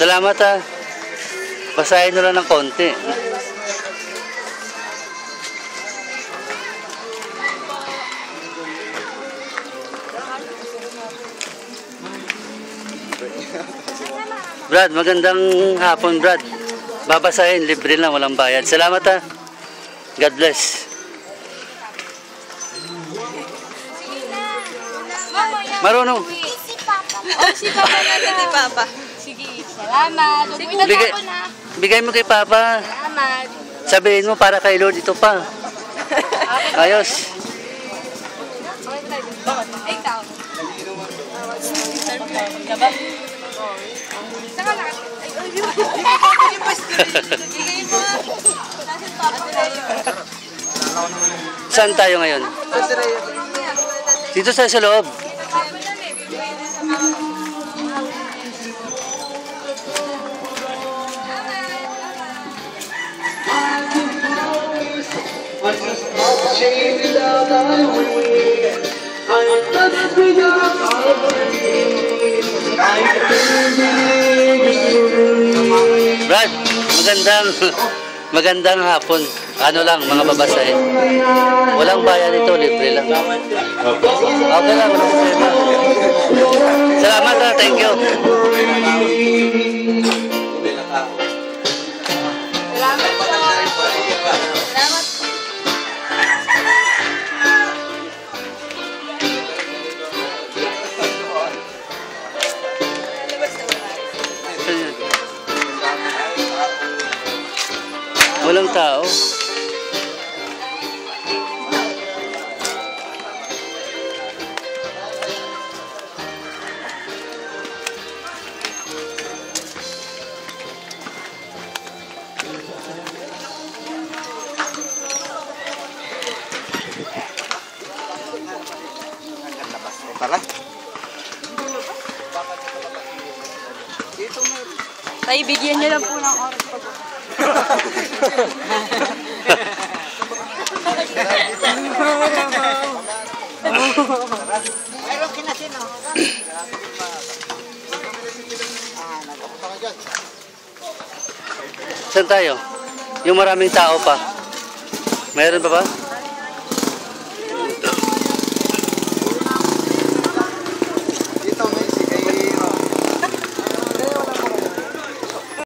Salamat ha. Basahin nyo lang ng konti. Brad, magandang hapon Brad. Babasahin, libre lang, walang bayad. Salamat ha. God bless. Marunong. Si Papa. Si Papa. Sige, salamat. Bigay mo kay Papa. Salamat. Sabihin mo para kay Lord ito pa. Ayos. Ay, ikaw. Saka na. Saan tayo ngayon? Dito sa loob. Brad, magandang hapon. Ano lang, mga babasahin. Walang bayan ito, libre lang. Okay lang, walang problema. Salamat ha, thank you. Salamat po. Salamat. Walang tao. Tay, bigyan niyo lang po ng oras pag... Mayroon kinasin, no? Saan tayo? Yung maraming tao pa. Mayroon pa ba?